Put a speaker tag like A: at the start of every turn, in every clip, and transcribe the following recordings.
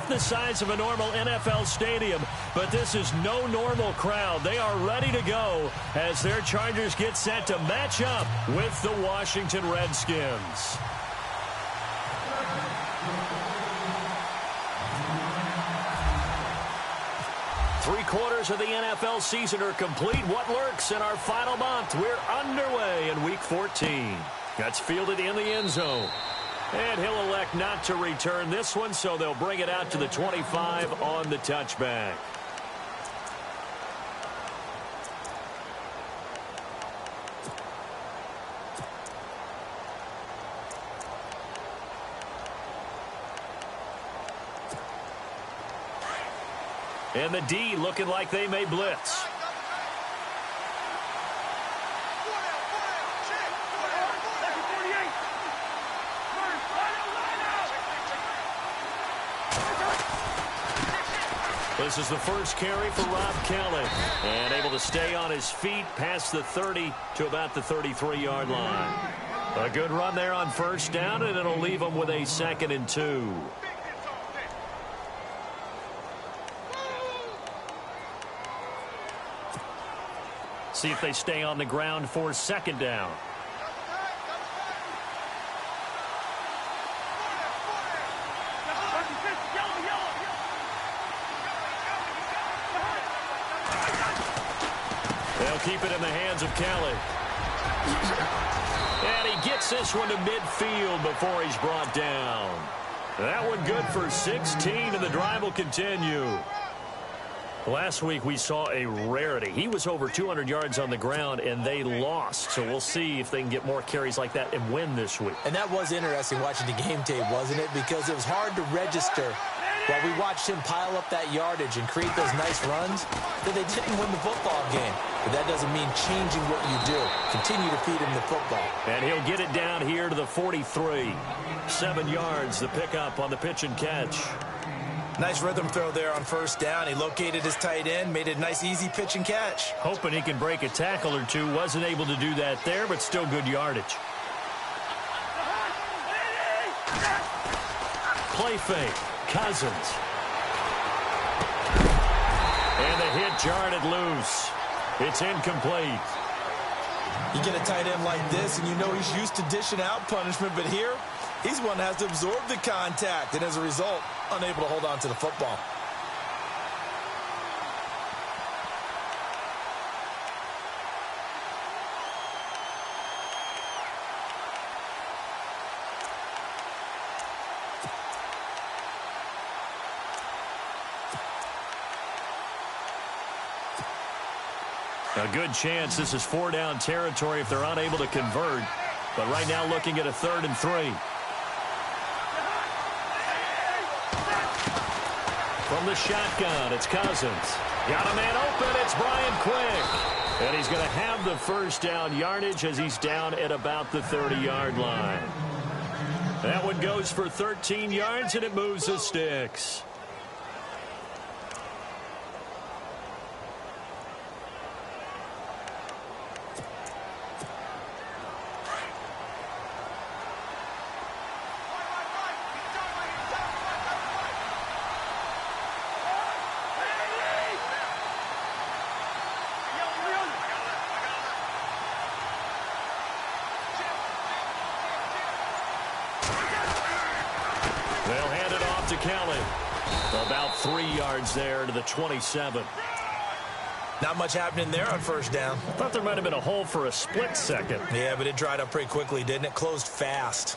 A: half the size of a normal NFL stadium, but this is no normal crowd. They are ready to go as their Chargers get set to match up with the Washington Redskins. Three-quarters of the NFL season are complete. What lurks in our final month? We're underway in Week 14. That's fielded in the end zone. And he'll elect not to return this one, so they'll bring it out to the 25 on the touchback. And the D looking like they may blitz. This is the first carry for Rob Kelley. And able to stay on his feet past the 30 to about the 33-yard line. A good run there on first down, and it'll leave him with a 2nd and 2. See if they stay on the ground for 2nd down. They'll keep it in the hands of Kelley. And he gets this one to midfield before he's brought down. That one good for 16, and the drive will continue. Last week we saw a rarity. He was over 200 yards on the ground, and they lost. So we'll see if they can get more carries like that and win this week.
B: And that was interesting watching the game tape, wasn't it? Because it was hard to register while we watched him pile up that yardage and create those nice runs that they didn't win the football game. But that doesn't mean changing what you do. Continue to feed him the football.
A: And he'll get it down here to the 43. 7 yards, the pickup on the pitch and catch.
C: Nice rhythm throw there on first down. He located his tight end, made it a nice, easy pitch and catch.
A: Hoping he can break a tackle or two. Wasn't able to do that there, but still good yardage. Play fake. Cousins. And the hit jarred it loose. It's incomplete.
C: You get a tight end like this, and you know he's used to dishing out punishment, but here, he's one that has to absorb the contact, and as a result, unable to hold on to the football.
A: A good chance this is 4-down territory if they're unable to convert. But right now looking at a 3rd and 3. From the shotgun, it's Cousins. Got a man open, it's Brian Quick. And he's going to have the first down yardage as he's down at about the 30-yard line. That one goes for 13 yards, and it moves the sticks. They'll hand it off to Kelley. About 3 yards there to the 27.
C: Not much happening there on first down.
A: I thought there might have been a hole for a split second.
C: Yeah, but it dried up pretty quickly, didn't it? Closed fast.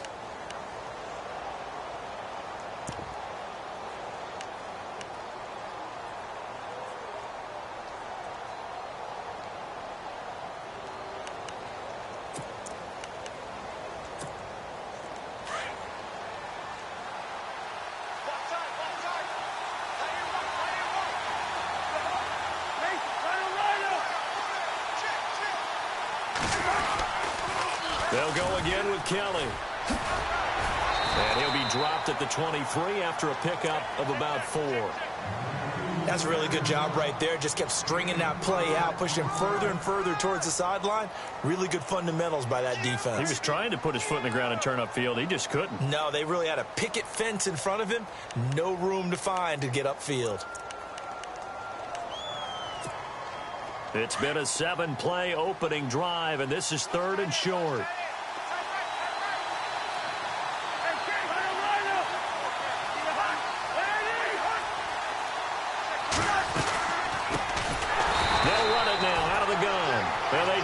A: They'll go again with Kelley. And he'll be dropped at the 23 after a pickup of about 4.
C: That's a really good job right there. Just kept stringing that play out, pushing him further and further towards the sideline. Really good fundamentals by that defense.
A: He was trying to put his foot in the ground and turn upfield. He just couldn't.
C: No, they really had a picket fence in front of him. No room to find to get upfield.
A: It's been a 7-play opening drive, and this is 3rd and short.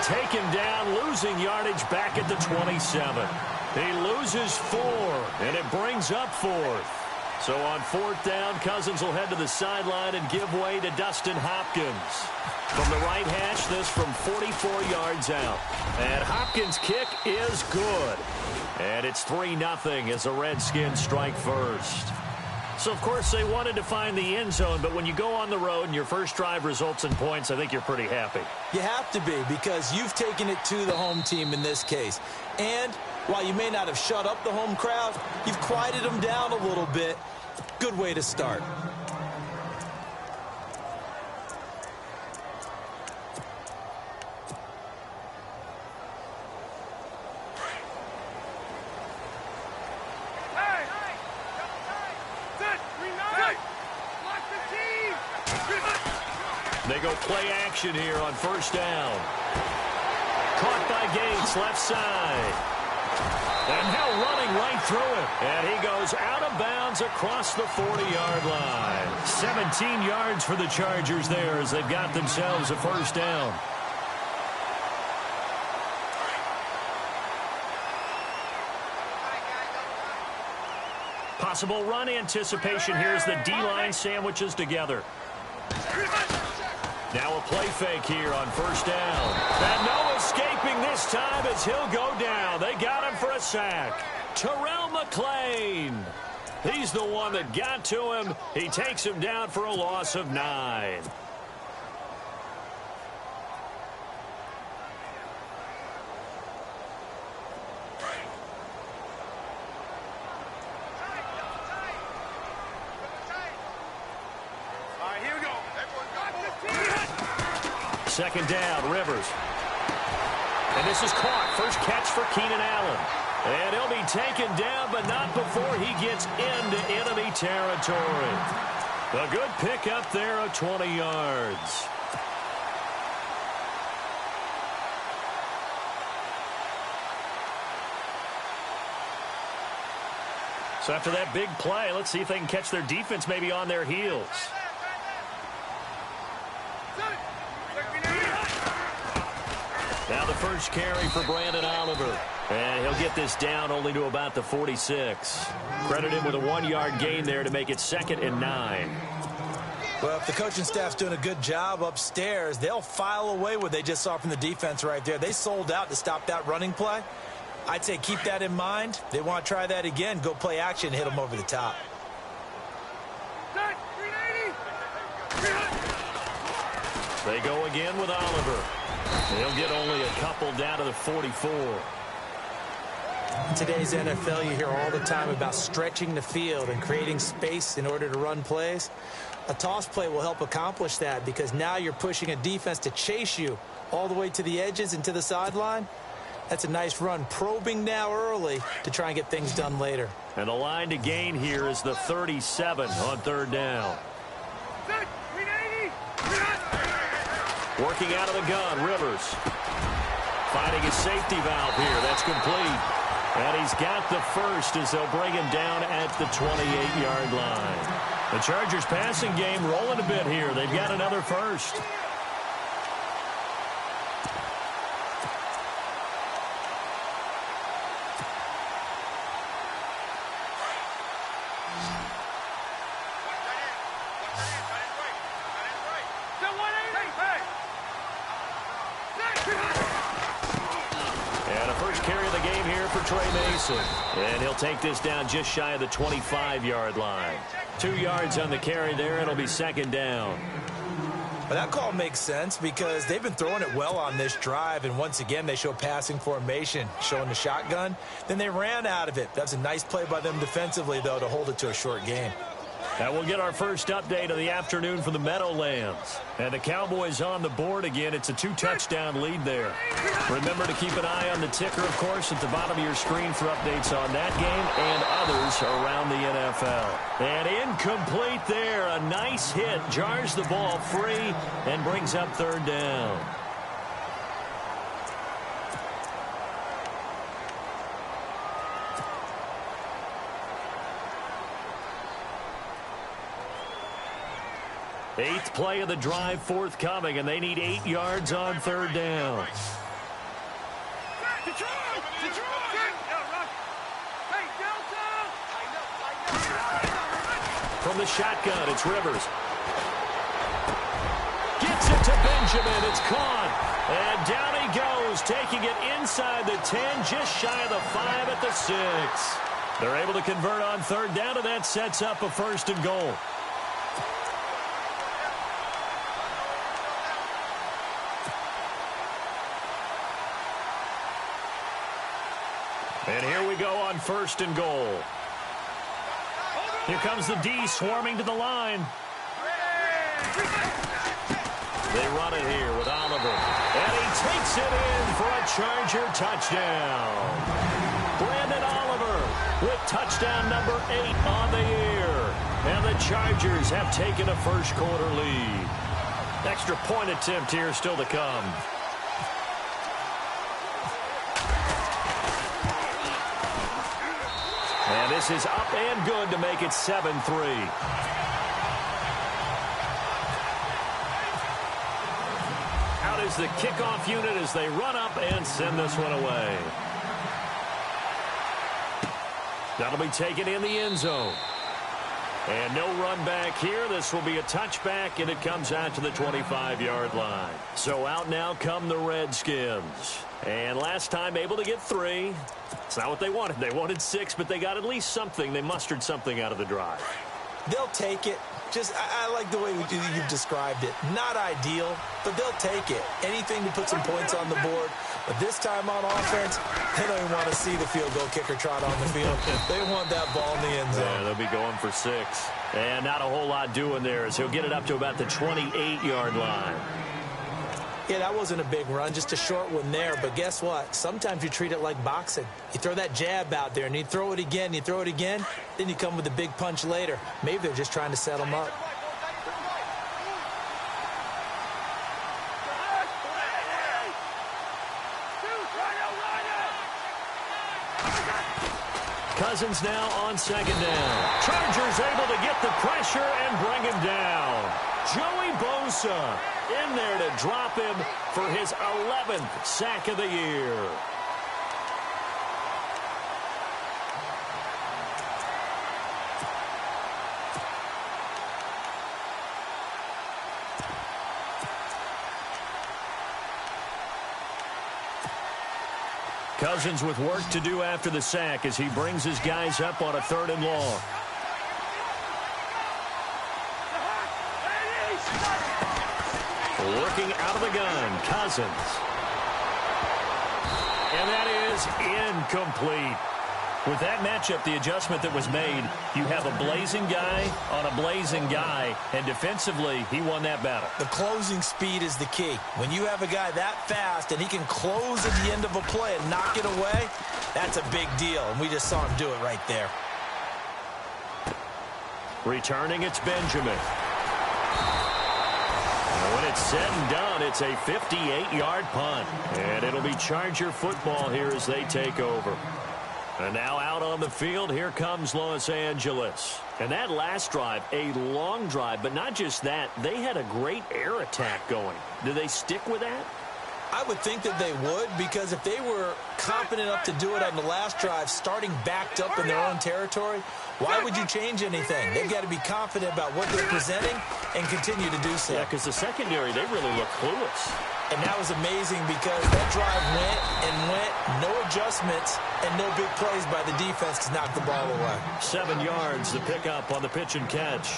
A: Take him down, losing yardage back at the 27. He loses 4, and it brings up 4th. So on 4th down, Cousins will head to the sideline and give way to Dustin Hopkins. From the right hash, this from 44 yards out. And Hopkins' kick is good. And it's 3-0 as the Redskins strike first. So, of course, they wanted to find the end zone, but when you go on the road and your first drive results in points, I think you're pretty happy.
B: You have to be, because you've taken it to the home team in this case. And while you may not have shut up the home crowd, you've quieted them down a little bit. Good way to start.
A: They go play action here on 1st down. Caught by Gates, left side. And now running right through it. And he goes out of bounds across the 40-yard line. 17 yards for the Chargers there as they've got themselves a 1st down. Possible run anticipation here as the D-line sandwiches together. Now a play fake here on 1st down. And no escaping this time as he'll go down. They got him for a sack. Terrell McClain. He's the one that got to him. He takes him down for a loss of 9. Second down, Rivers. And this is caught. First catch for Keenan Allen. And he'll be taken down, but not before he gets into enemy territory. A good pickup there of 20 yards. So after that big play, let's see if they can catch their defense maybe on their heels. Now the first carry for Brandon Oliver. And he'll get this down only to about the 46. Credit him with a 1-yard gain there to make it 2nd and 9.
C: Well, if the coaching staff's doing a good job upstairs, they'll file away what they just saw from the defense right there. They sold out to stop that running play. I'd say keep that in mind. They want to try that again. Go play action, hit them over the top.
A: They go again with Oliver. He'll get only a couple down to the 44.
B: In today's NFL, you hear all the time about stretching the field and creating space in order to run plays. A toss play will help accomplish that because now you're pushing a defense to chase you all the way to the edges and to the sideline. That's a nice run, probing now early to try and get things done later.
A: And the line to gain here is the 37 on 3rd down. Working out of the gun, Rivers. Finding his safety valve here. That's complete. And he's got the first as they'll bring him down at the 28-yard line. The Chargers passing game rolling a bit here. They've got another first. And he'll take this down just shy of the 25-yard line. 2 yards on the carry there. It'll be 2nd down.
C: Well, that call makes sense because they've been throwing it well on this drive, and once again they show passing formation, showing the shotgun. Then they ran out of it. That's a nice play by them defensively, though, to hold it to a short gain.
A: And we'll get our first update of the afternoon from the Meadowlands. And the Cowboys on the board again. It's a 2-touchdown lead there. Remember to keep an eye on the ticker, of course, at the bottom of your screen for updates on that game and others around the NFL. And incomplete there. A nice hit. Jars the ball free and brings up third down. Eighth play of the drive forthcoming, and they need 8 yards on third down. From the shotgun, it's Rivers. Gets it to Benjamin. It's caught. And down he goes, taking it inside the 10, just shy of the 5 at the 6. They're able to convert on third down, and that sets up a 1st and goal. And here we go on 1st and goal. Here comes the D swarming to the line. They run it here with Oliver. And he takes it in for a Charger touchdown. Brandon Oliver with touchdown number 8 on the year. And the Chargers have taken a first-quarter lead. Extra point attempt here still to come. And this is up and good to make it 7-3. Out is the kickoff unit as they run up and send this one away. That'll be taken in the end zone. And no run back here. This will be a touchback, and it comes out to the 25-yard line. So out now come the Redskins. And last time able to get 3. It's not what they wanted. They wanted 6, but they got at least something. They mustered something out of the drive.
C: They'll take it. I like the way you've described it. Not ideal, but they'll take it. Anything to put some points on the board. But this time on offense, they don't even want to see the field goal kicker trot on the field. They want that ball in the end zone.
A: Yeah, they'll be going for 6. And not a whole lot doing there as he'll get it up to about the 28-yard line.
C: Yeah, that wasn't a big run, just a short one there. But guess what? Sometimes you treat it like boxing. You throw that jab out there, and you throw it again, then you come with a big punch later. Maybe they're just trying to set them up.
A: Cousins now on 2nd down. Chargers able to get the pressure and bring him down. Joey Bosa in there to drop him for his 11th sack of the year. Cousins with work to do after the sack as he brings his guys up on a 3rd and long. Working out of the gun, Cousins. And that is incomplete. With that matchup, the adjustment that was made, you have a blazing guy on a blazing guy, and defensively, he won that battle.
C: The closing speed is the key. When you have a guy that fast and he can close at the end of a play and knock it away, that's a big deal, and we just saw him do it right there.
A: Returning, it's Benjamin. When it's said and done, it's a 58-yard punt. And it'll be Charger football here as they take over. And now out on the field, here comes Los Angeles. And that last drive, a long drive, but not just that, they had a great air attack going. Do they stick with that?
C: I would think that they would, because if they were confident enough to do it on the last drive, starting backed up in their own territory, why would you change anything? They've got to be confident about what they're presenting and continue to do so.
A: Yeah, because the secondary, they really look clueless.
C: And that was amazing because that drive went and went, no adjustments, and no big plays by the defense to knock the ball away.
A: 7 yards, the pickup on the pitch and catch.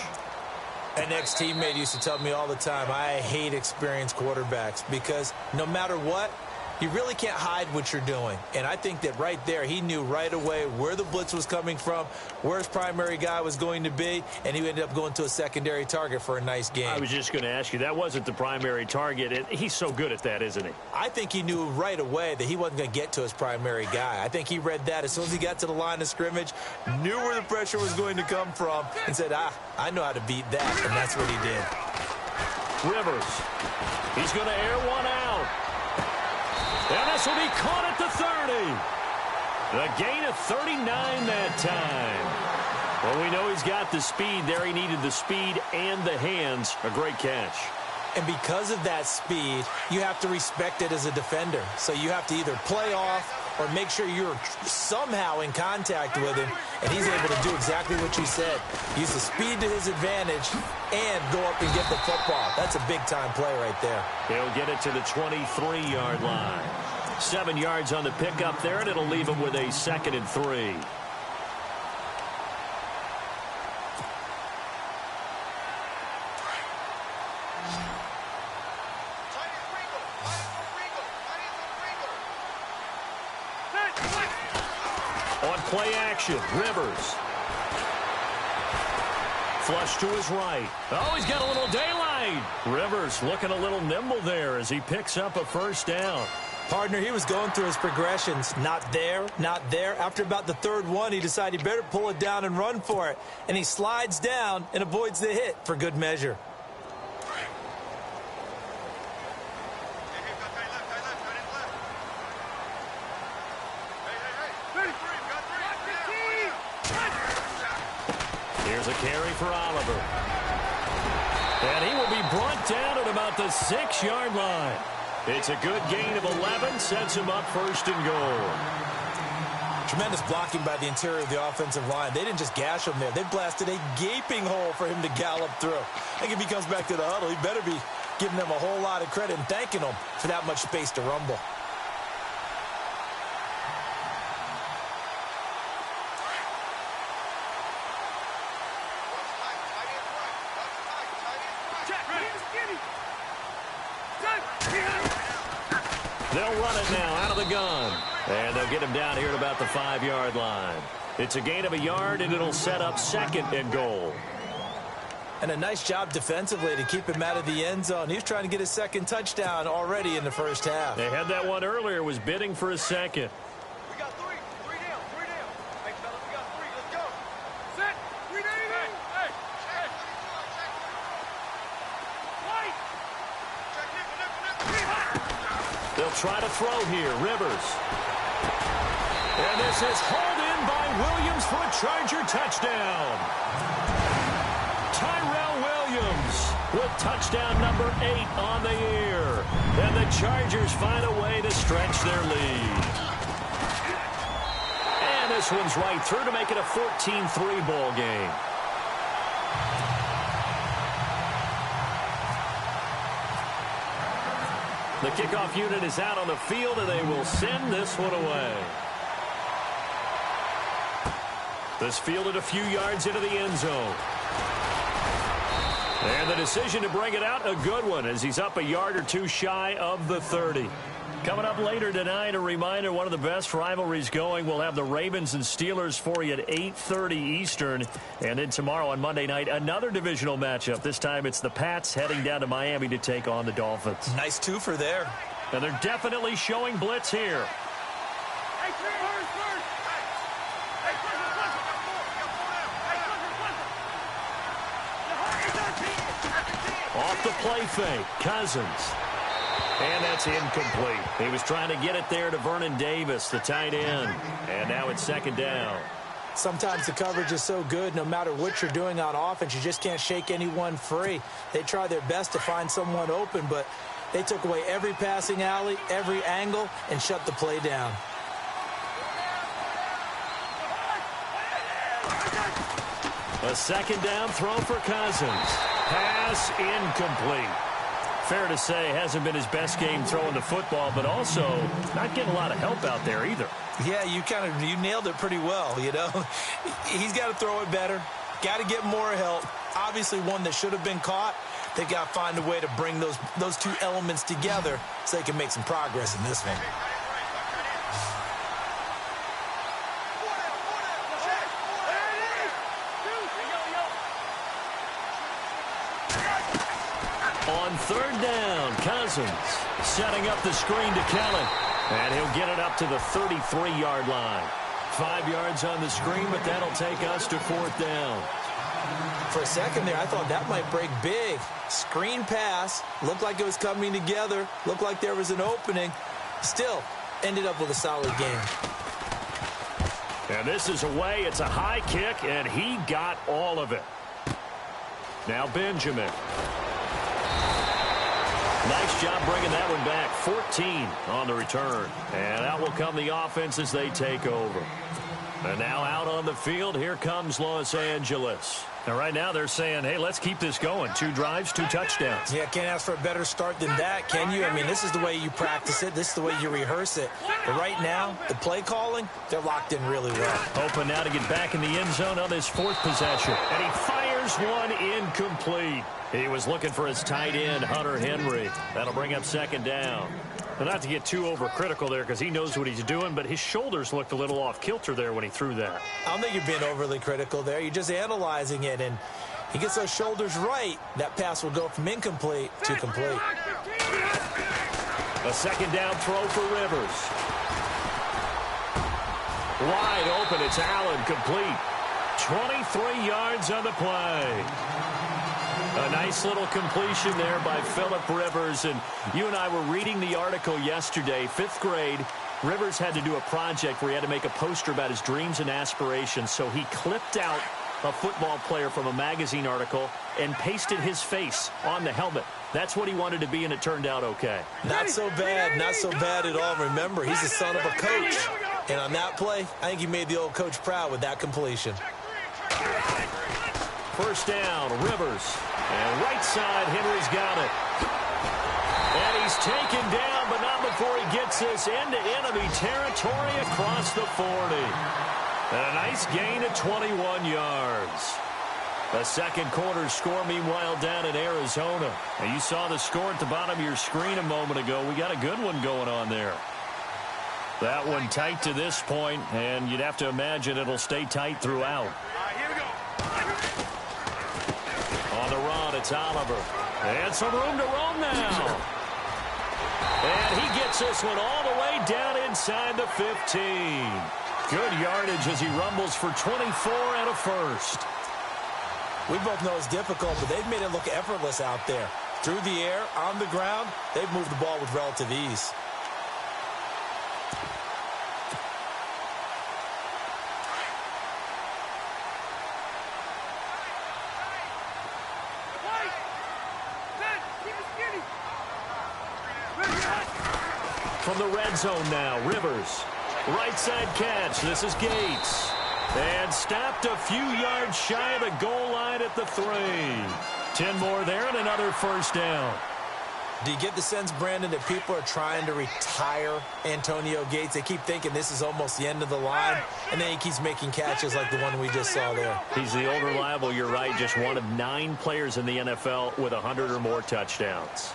C: An ex-teammate used to tell me all the time, I hate experienced quarterbacks because no matter what, You really can't hide what you're doing. And I think that right there, he knew right away where the blitz was coming from, where his primary guy was going to be, and he ended up going to a secondary target for a nice game.
A: I was just going to ask you, that wasn't the primary target. He's so good at that, isn't he?
C: I think he knew right away that he wasn't going to get to his primary guy. I think he read that as soon as he got to the line of scrimmage, knew where the pressure was going to come from, and said, I know how to beat that, and that's what he did.
A: Rivers, he's going to air one out. And this will be caught at the 30. A gain of 39 that time. Well, we know he's got the speed there. He needed the speed and the hands. A great catch.
C: And because of that speed, you have to respect it as a defender. So you have to either play off or make sure you're somehow in contact with him, and he's able to do exactly what you said. Use the speed to his advantage and go up and get the football. That's a big-time play right there.
A: He'll get it to the 23-yard line. 7 yards on the pickup there, and it'll leave him with a 2nd and 3. On play action, Rivers. Flush to his right. Oh, he's got a little daylight. Rivers looking a little nimble there as he picks up a first down.
C: Partner, he was going through his progressions. Not there, not there. After about the third one, he decided he better pull it down and run for it. And he slides down and avoids the hit for good measure.
A: Here's a carry for Oliver. And he will be brought down at about the 6-yard line. It's a good gain of 11, sets him up 1st and goal.
C: Tremendous blocking by the interior of the offensive line. They didn't just gash him there. They blasted a gaping hole for him to gallop through. I think if he comes back to the huddle, he better be giving them a whole lot of credit and thanking them for that much space to rumble.
A: They'll run it now out of the gun. And they'll get him down here at about the 5-yard line. It's a gain of a yard, and it'll set up 2nd and goal.
C: And a nice job defensively to keep him out of the end zone. He was trying to get his 2nd touchdown already in the first half.
A: They had that one earlier, was bidding for a 2nd.
D: We got 3. 3 down. 3 down. Hey, fellas, we got 3. Let's go. Set. 3 down. Hey. Check. White. Check.
A: They'll try to throw here. Rivers. And this is hauled in by Williams for a Charger touchdown. Tyrell Williams with touchdown number 8 on the year. And the Chargers find a way to stretch their lead. And this one's right through to make it a 14-3 ball game. The kickoff unit is out on the field, and they will send this one away. This fielded a few yards into the end zone. And the decision to bring it out, a good one, as he's up a yard or two shy of the 30. Coming up later tonight, a reminder, one of the best rivalries going. We'll have the Ravens and Steelers for you at 8:30 Eastern. And then tomorrow on Monday night, another divisional matchup. This time it's the Pats heading down to Miami to take on the Dolphins.
C: Nice twofer there.
A: And they're definitely showing blitz here. Off the play fake, Cousins. And that's incomplete. He was trying to get it there to Vernon Davis, the tight end. And now it's 2nd down.
C: Sometimes the coverage is so good, no matter what you're doing on offense, you just can't shake anyone free. They try their best to find someone open, but they took away every passing alley, every angle, and shut the play down.
A: A 2nd down throw for Cousins. Pass incomplete. Fair to say, hasn't been his best game throwing the football, but also not getting a lot of help out there either.
C: Yeah, you nailed it pretty well, you know. He's got to throw it better, got to get more help. Obviously one that should have been caught. They got to find a way to bring those two elements together so they can make some progress in this one.
A: On third down, Cousins setting up the screen to Kelly. And he'll get it up to the 33-yard line. 5 yards on the screen, but that'll take us to fourth down.
C: For a second there, I thought that might break big. Screen pass. Looked like it was coming together. Looked like there was an opening. Still, ended up with a solid game.
A: And this is away. It's a high kick, and he got all of it. Now Benjamin. Nice job bringing that one back. 14 on the return. And out will come the offense as they take over. And now out on the field, here comes Los Angeles. And right now they're saying, hey, let's keep this going. 2 drives, 2 touchdowns.
C: Yeah, can't ask for a better start than that, can you? I mean, this is the way you practice it. This is the way you rehearse it. But right now, the play calling, they're locked in really well.
A: Open now to get back in the end zone on this 4th possession. And he fires one incomplete. He was looking for his tight end, Hunter Henry. That'll bring up 2nd down. And not to get too overcritical there because he knows what he's doing, but his shoulders looked a little off kilter there when he threw that.
C: I don't think you're being overly critical there. You're just analyzing it, and he gets those shoulders right. That pass will go from incomplete to complete.
A: A 2nd down throw for Rivers. Wide open, it's Allen, complete. 23 yards on the play. A nice little completion there by Phillip Rivers. And you and I were reading the article yesterday, 5th grade. Rivers had to do a project where he had to make a poster about his dreams and aspirations. So he clipped out a football player from a magazine article and pasted his face on the helmet. That's what he wanted to be, and it turned out okay.
C: Not so bad. Not so bad at all. Remember, he's the son of a coach. And on that play, I think he made the old coach proud with that completion.
A: 1st down, Rivers. And right side, Henry's got it. And he's taken down, but not before he gets this into enemy territory across the 40. And a nice gain of 21 yards. A 2nd quarter score, meanwhile, down in Arizona. And you saw the score at the bottom of your screen a moment ago. We got a good one going on there. That one tight to this point, and you'd have to imagine it'll stay tight throughout. On the run, it's Oliver. And some room to roam now. And he gets this one all the way down inside the 15. Good yardage as he rumbles for 24 and a first.
C: We both know it's difficult, but they've made it look effortless out there. Through the air, on the ground, they've moved the ball with relative ease.
A: From the red zone now, Rivers. Right side catch. This is Gates. And stopped a few yards shy of the goal line at the 3. 10 more there and another 1st down.
C: Do you get the sense, Brandon, that people are trying to retire Antonio Gates? They keep thinking this is almost the end of the line, and then he keeps making catches like the one we just saw there.
A: He's the old reliable, you're right, just one of 9 players in the NFL with 100 or more touchdowns.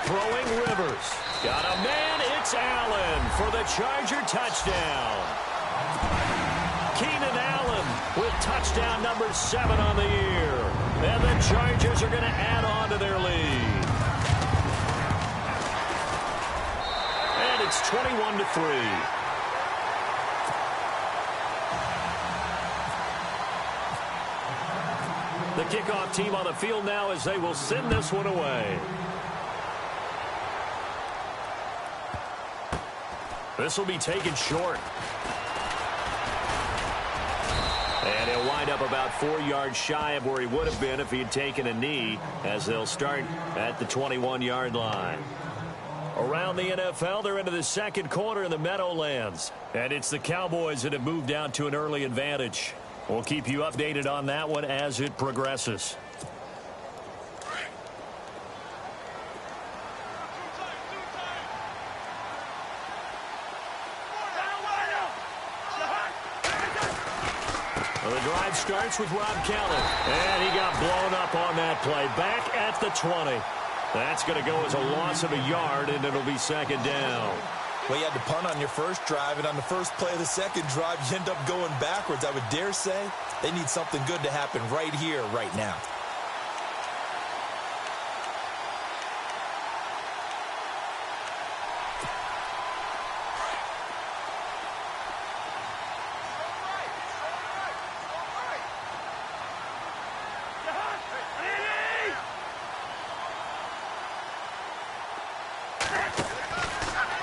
A: Throwing Rivers. Got a man, it's Allen for the Charger touchdown. Keenan Allen with touchdown number 7 on the year. And the Chargers are going to add on to their lead. And it's 21-3. The kickoff team on the field now as they will send this one away. This will be taken short. And he'll wind up about 4 yards shy of where he would have been if he had taken a knee, as they'll start at the 21-yard line. Around the NFL, they're into the 2nd quarter in the Meadowlands. And it's the Cowboys that have moved down to an early advantage. We'll keep you updated on that one as it progresses. Well, the drive starts with Rob Kelly. And he got blown up on that play. Back at the 20. That's going to go as a loss of a yard, and it'll be second down.
C: Well, you had to punt on your first drive, and on the first play of the second drive, you end up going backwards. I would dare say they need something good to happen right here, right now.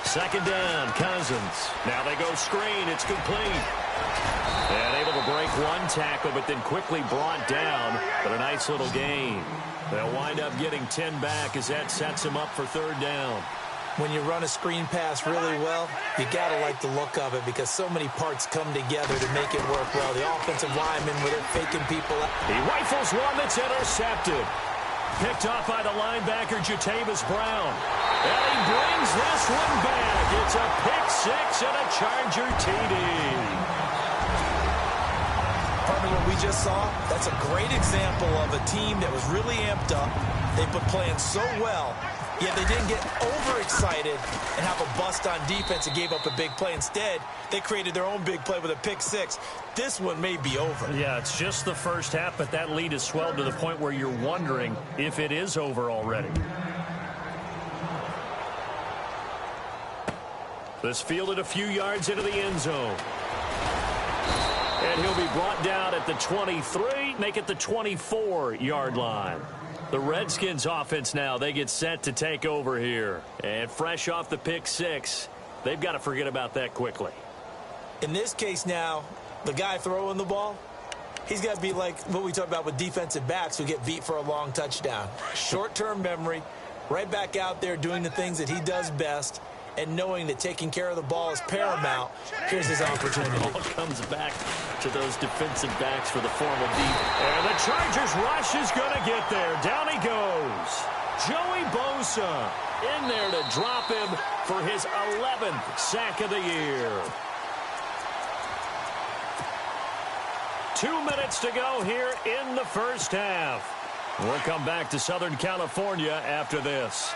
A: Second down, Cousins. Now they go screen. It's complete. And able to break one tackle, but then quickly brought down. But a nice little gain. They'll wind up getting 10 back as that sets them up for third down.
C: When you run a screen pass really well, you got to like the look of it because so many parts come together to make it work well. The offensive linemen, where they're faking people out.
A: He rifles one that's intercepted. Picked off by the linebacker, Jatavis Brown. And he brings this one back. It's a pick six and a Charger TD.
C: Partner, what we just saw, that's a great example of a team that was really amped up. They've been playing so well, yet they didn't get overexcited and have a bust on defense and gave up a big play. Instead, they created their own big play with a pick six. This one may be over.
A: Yeah, it's just the first half, but that lead has swelled to the point where you're wondering if it is over already. This fielded a few yards into the end zone. And he'll be brought down at the 23, make it the 24-yard line. The Redskins offense now, they get set to take over here. And fresh off the pick six, they've got to forget about that quickly.
C: In this case now, the guy throwing the ball, he's got to be like what we talked about with defensive backs who get beat for a long touchdown. Short-term memory, right back out there doing the things that he does best, and knowing that taking care of the ball is paramount. Here's his opportunity.
A: Ball comes back to those defensive backs for the formal deep. And the Chargers rush is going to get there. Down he goes. Joey Bosa in there to drop him for his 11th sack of the year. 2 minutes to go here in the first half. We'll come back to Southern California after this.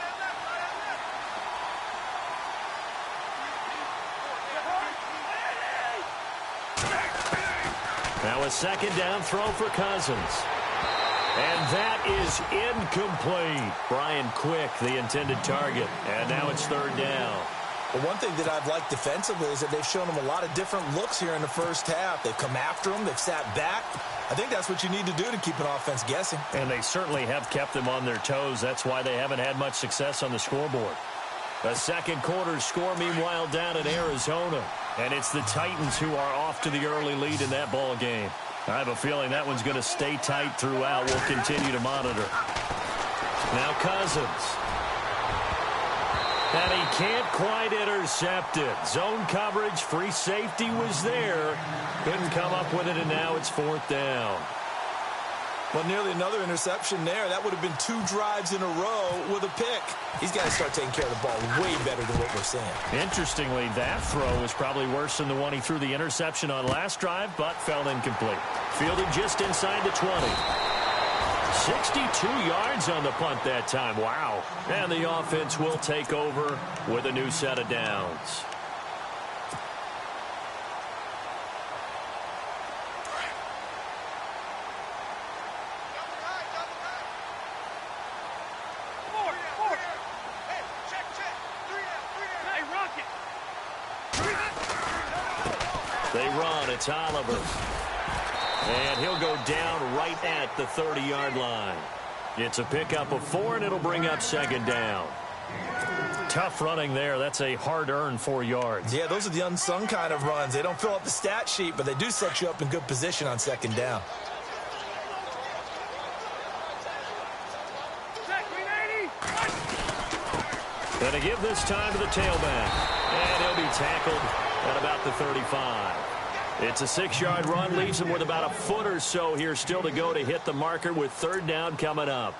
A: Now a second down throw for Cousins. And that is incomplete. Brian Quick, the intended target. And now it's third down.
C: Well, one thing that I've liked defensively is that they've shown them a lot of different looks here in the first half. They've come after them. They've sat back. I think that's what you need to do to keep an offense guessing.
A: And they certainly have kept them on their toes. That's why they haven't had much success on the scoreboard. The second quarter score, meanwhile, down in Arizona. And it's the Titans who are off to the early lead in that ball game. I have a feeling that one's going to stay tight throughout. We'll continue to monitor. Now Cousins. And he can't quite intercept it. Zone coverage, free safety was there. Couldn't come up with it, and now it's fourth down.
C: Well, nearly another interception there. That would have been 2 drives in a row with a pick. He's got to start taking care of the ball way better than what we're seeing.
A: Interestingly, that throw was probably worse than the one he threw the interception on last drive, but fell incomplete. Fielded just inside the 20. 62 yards on the punt that time. Wow. And the offense will take over with a new set of downs. They run. It's Oliver. And he'll go down right at the 30-yard line. It's a pickup of 4, and it'll bring up second down. Tough running there. That's a hard-earned 4 yards.
C: Yeah, those are the unsung kind of runs. They don't fill up the stat sheet, but they do set you up in good position on second down.
A: Going to give this time to the tailback. And he'll be tackled at about the 35. It's a 6-yard run, leaves him with about a foot or so here still to go to hit the marker with third down coming up.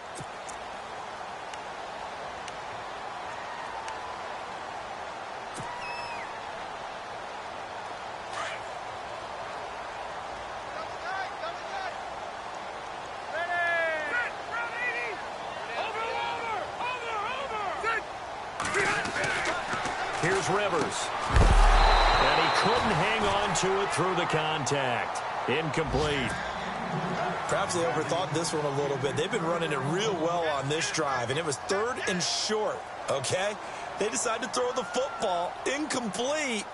A: is Rivers. And he couldn't hang on to it through the contact. Incomplete.
C: Perhaps they overthought this one a little bit. They've been running it real well on this drive, and it was 3rd and short, okay? They decided to throw the football. Incomplete.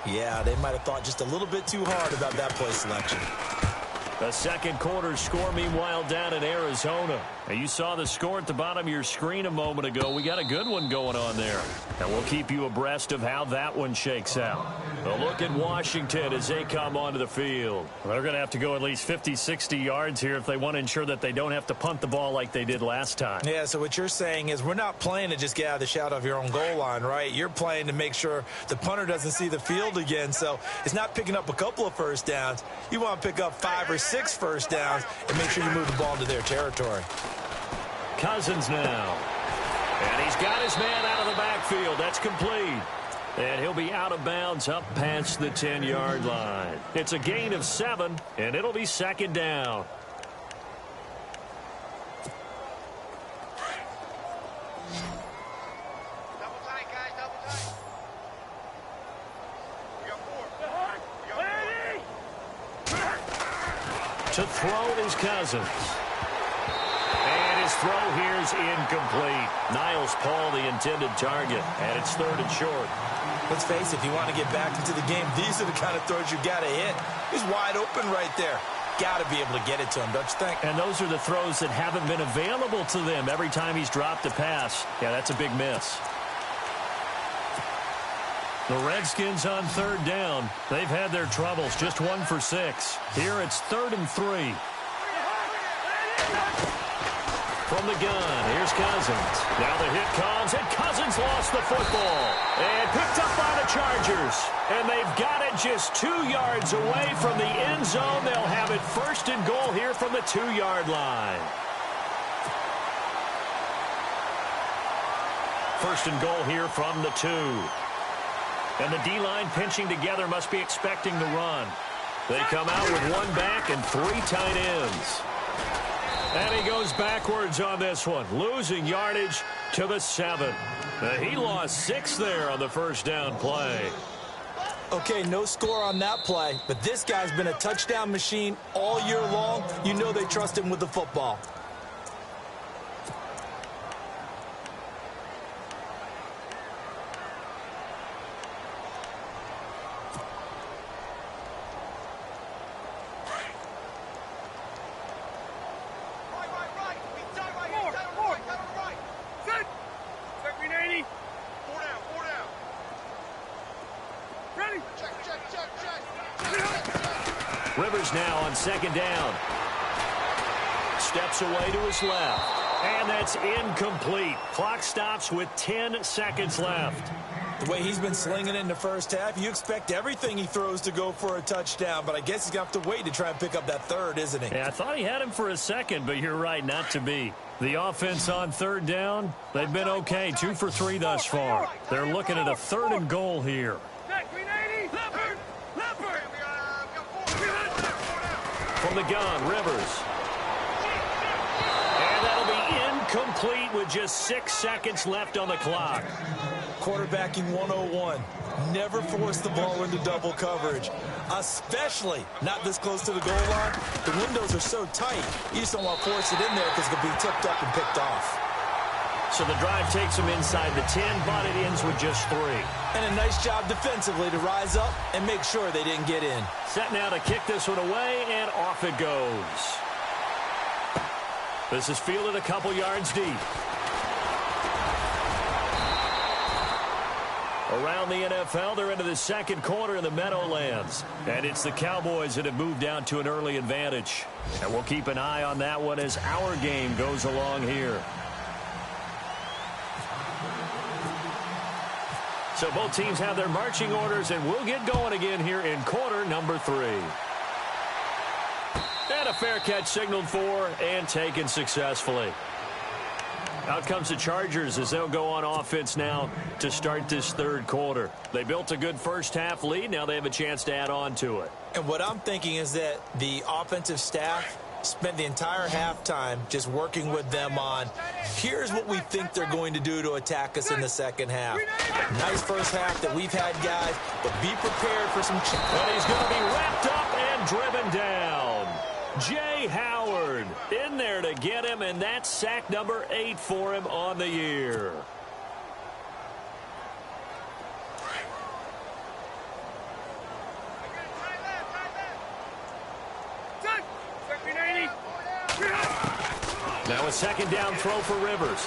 C: Yeah, they might have thought just a little bit too hard about that play selection.
A: The second quarter score, meanwhile, down in Arizona. Now, you saw the score at the bottom of your screen a moment ago. We got a good one going on there. And we'll keep you abreast of how that one shakes out. A look at Washington as they come onto the field. Well, they're going to have to go at least 50, 60 yards here if they want to ensure that they don't have to punt the ball like they did last time.
C: Yeah, so what you're saying is we're not playing to just get out of the shadow of your own goal line, right? You're playing to make sure the punter doesn't see the field again. So it's not picking up a couple of first downs. You want to pick up 5 or 6 first downs and make sure you move the ball into their territory.
A: Cousins now. And he's got his man out of the backfield. That's complete. And he'll be out of bounds up past the 10-yard line. It's a gain of 7, and it'll be 2nd down.
D: Double tight, guys, double tight. We got 4.
A: To throw is Cousins. And his throw here is incomplete. Niles Paul, the intended target, and it's 3rd and short.
C: Let's face it, if you want to get back into the game, these are the kind of throws you got to hit. He's wide open right there. Got to be able to get it to him, don't you think?
A: And those are the throws that haven't been available to them every time he's dropped a pass. Yeah, that's a big miss. The Redskins on 3rd down. They've had their troubles, just 1 for 6. Here it's 3rd and 3. From the gun, here's Cousins. Now the hit comes, and Cousins lost the football. And picked up by the Chargers. And they've got it just 2 yards away from the end zone. They'll have it 1st and goal here from the 2-yard line. 1st and goal here from the 2. And the D-line pinching together must be expecting the run. They come out with 1 back and 3 tight ends. And he goes backwards on this one, losing yardage to the 7. He lost 6 there on the 1st down play.
C: Okay, no score on that play, but this guy's been a touchdown machine all year long. You know they trust him with the football.
A: Rivers now on 2nd down. Steps away to his left. And that's incomplete. Clock stops with 10 seconds left.
C: The way he's been slinging it in the first half, you expect everything he throws to go for a touchdown, but I guess he's going to have to wait to try and pick up that 3rd, isn't he?
A: Yeah, I thought he had him for a second, but you're right, not to be. The offense on 3rd down, they've been okay, 2 for 3 thus far. They're looking at a 3rd and goal here. From the gun, Rivers. And that'll be incomplete with just 6 seconds left on the clock.
C: Quarterbacking 101. Never force the ball into double coverage, especially not this close to the goal line. The windows are so tight, you just don't want to force it in there because it could be tipped up and picked off.
A: So the drive takes them inside the 10, but it ends with just 3.
C: And a nice job defensively to rise up and make sure they didn't get in.
A: Set now to kick this one away, and off it goes. This is fielded a couple yards deep. Around the NFL, they're into the 2nd quarter in the Meadowlands. And it's the Cowboys that have moved down to an early advantage. And we'll keep an eye on that one as our game goes along here. So both teams have their marching orders, and we'll get going again here in quarter number 3. And a fair catch signaled for and taken successfully. Out comes the Chargers as they'll go on offense now to start this 3rd quarter. They built a good first half lead. Now they have a chance to add on to it.
C: And what I'm thinking is that the offensive staff spent the entire halftime just working with them on, here's what we think they're going to do to attack us in the second half. Nice first half that we've had, guys, but be prepared for some change.
A: And he's going to be wrapped up and driven down. Jay Howard in there to get him, and that's sack number 8 for him on the year. Now a second down throw for Rivers.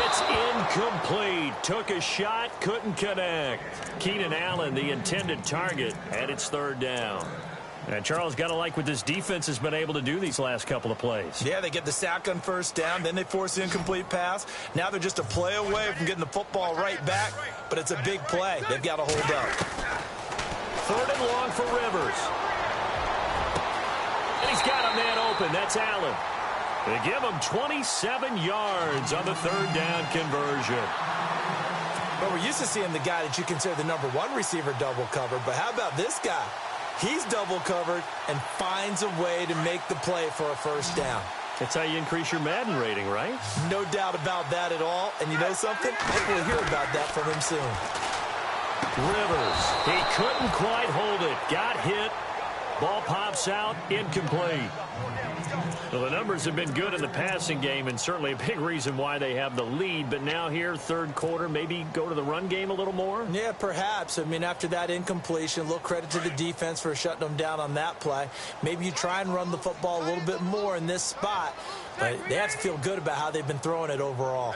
A: It's incomplete. Took a shot, couldn't connect. Keenan Allen, the intended target, and it's third down. And Charles, got to like what this defense has been able to do these last couple of plays.
C: Yeah, they get the sack on first down, then they force the incomplete pass. Now they're just a play away from getting the football right back, but it's a big play. They've got to hold up.
A: Third and long for Rivers. And he's got a man open. That's Allen. They give him 27 yards on the third down conversion.
C: Well, we're used to seeing the guy that you consider the number 1 receiver double covered, but how about this guy? He's double covered and finds a way to make the play for a first down.
A: That's how you increase your Madden rating, right?
C: No doubt about that at all. And you know something? I think we'll hear about that from him soon.
A: Rivers, he couldn't quite hold it. Got hit. Ball pops out, incomplete. Well, the numbers have been good in the passing game, and certainly a big reason why they have the lead. But now here, third quarter, maybe go to the run game a little more?
C: Yeah, perhaps. I mean, after that incompletion, a little credit to the defense for shutting them down on that play. Maybe you try and run the football a little bit more in this spot. But they have to feel good about how they've been throwing it overall.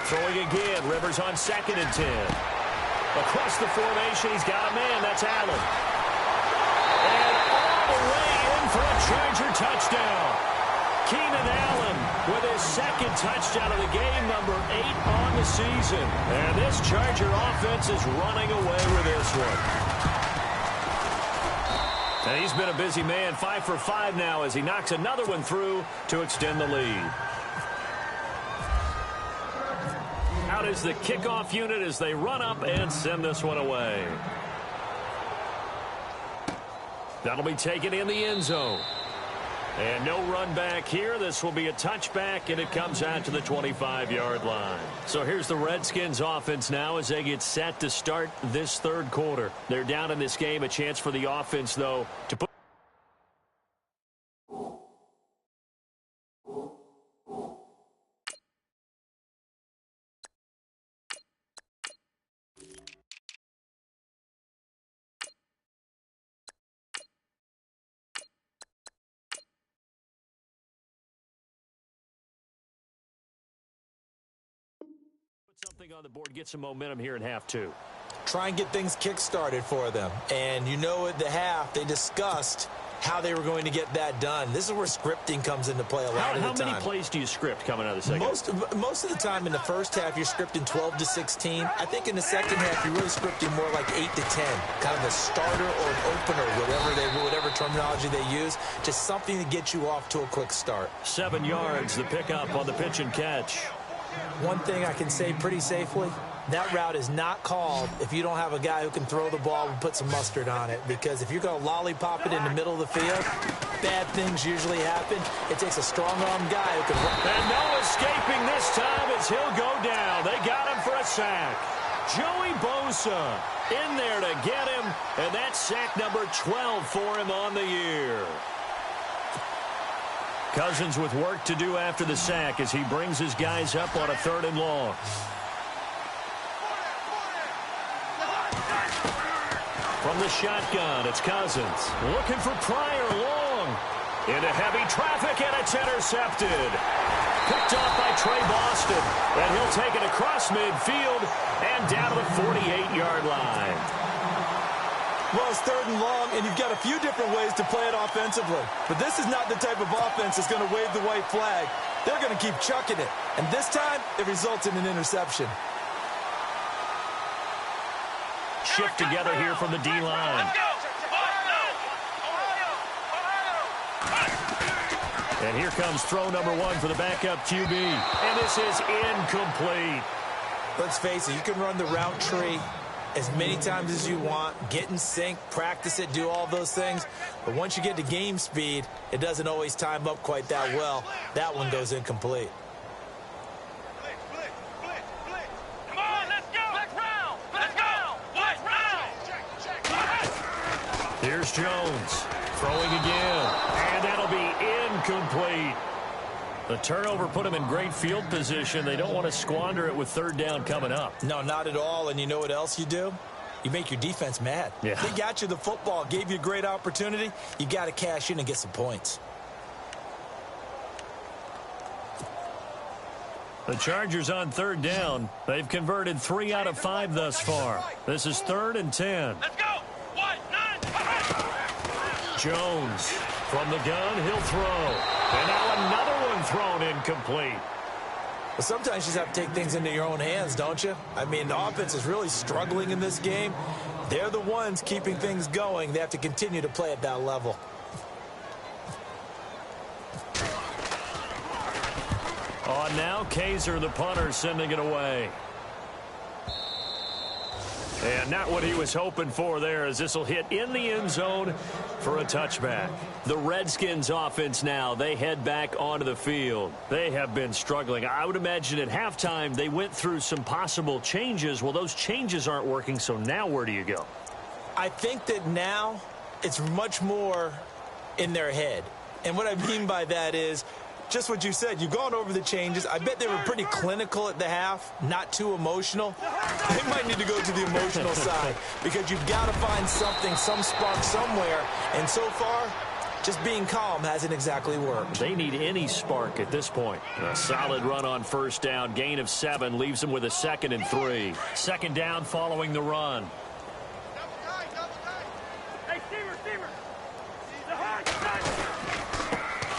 A: Throwing again. Rivers on 2nd and 10. Across the formation, he's got a man. That's Allen. And all the way in for a Charger touchdown. Keenan Allen with his 2nd touchdown of the game, number 8 on the season. And this Charger offense is running away with this one. And he's been a busy man, 5 for 5 now as he knocks another one through to extend the lead. Out is the kickoff unit as they run up and send this one away. That'll be taken in the end zone. And no run back here. This will be a touchback, and it comes out to the 25-yard line. So here's the Redskins offense now as they get set to start this third quarter. They're down in this game. A chance for the offense, though, to put something on the board, get some momentum here in half 2.
C: Try and get things kick-started for them. And you know at the half, they discussed how they were going to get that done. This is where scripting comes into play a lot of the time.
A: How many plays do you script coming out of the second?
C: Most of the time in the first half, you're scripting 12 to 16. I think in the second half, you're really scripting more like 8 to 10. Kind of a starter or an opener, whatever terminology they use. Just something to get you off to a quick start.
A: 7 yards, the pickup on the pitch and catch.
C: One thing I can say pretty safely, that route is not called if you don't have a guy who can throw the ball and put some mustard on it. Because if you're going to lollipop it in the middle of the field, bad things usually happen. It takes a strong-arm guy who can run.
A: And no escaping this time as he'll go down. They got him for a sack. Joey Bosa in there to get him, and that's sack number 12 for him on the year. Cousins with work to do after the sack as he brings his guys up on a 3rd and long. From the shotgun, it's Cousins. Looking for Pryor long. Into heavy traffic, and it's intercepted. Picked off by Trey Boston. And he'll take it across midfield and down to the 48-yard line.
C: Well, it's 3rd and long, and you've got a few different ways to play it offensively. But this is not the type of offense that's going to wave the white flag. They're going to keep chucking it. And this time, it results in an interception.
A: Shift together here from the D-line. And here comes throw number 1 for the backup QB. And this is incomplete.
C: Let's face it, you can run the route tree as many times as you want, get in sync, practice it, do all those things. But once you get to game speed, it doesn't always time up quite that well. That one goes incomplete.
D: Come on, let's go. Next round. Let's go. Next round.
A: Here's Jones throwing again, and that'll be incomplete. The turnover put them in great field position. They don't want to squander it with third down coming up.
C: No, not at all. And you know what else you do? You make your defense mad.
A: Yeah.
C: They got you the football, gave you a great opportunity. You got to cash in and get some points.
A: The Chargers on third down. They've converted 3 out of 5 thus far. This is 3rd and 10.
D: Let's go. 1, 9.
A: Jones from the gun. He'll throw. And now another one thrown incomplete.
C: But sometimes you just have to take things into your own hands, don't you? I mean, the offense is really struggling in this game. They're the ones keeping things going. They have to continue to play at that level.
A: On now, Kaiser, the punter, sending it away. And not what he was hoping for there, as this will hit in the end zone for a touchback. The Redskins offense now, they head back onto the field. They have been struggling. I would imagine at halftime they went through some possible changes. Well, those changes aren't working, so now where do you go?
C: I think that now it's much more in their head. And what I mean by that is just what you said. You've gone over the changes. I bet they were pretty clinical at the half, not too emotional. They might need to go to the emotional side because you've got to find something, some spark somewhere. And so far, just being calm hasn't exactly worked.
A: They need any spark at this point. A solid run on first down. Gain of 7 leaves them with a 2nd and 3. Second down following the run.
D: Hey, Steamer.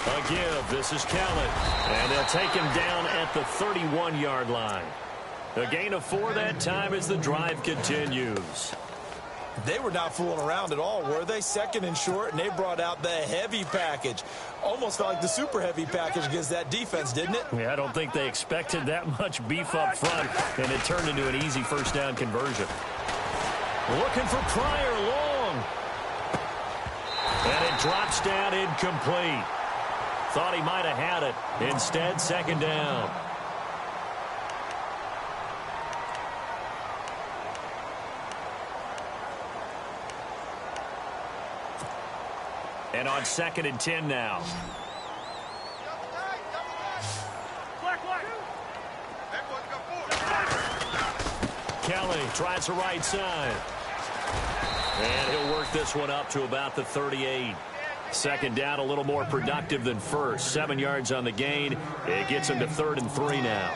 A: A give. This is Kelly. And they'll take him down at the 31-yard line. A gain of 4 that time as the drive continues.
C: They were not fooling around at all, were they? 2nd and short, and they brought out the heavy package. Almost felt like the super heavy package against that defense, didn't it?
A: Yeah, I don't think they expected that much beef up front, and it turned into an easy first down conversion. Looking for Pryor long. And it drops down incomplete. Thought he might have had it. Instead, second down. And on 2nd and 10 now. Kelly tries the right side. And he'll work this one up to about the 38. Second down, a little more productive than first. 7 yards on the gain. It gets him to 3rd and 3 now.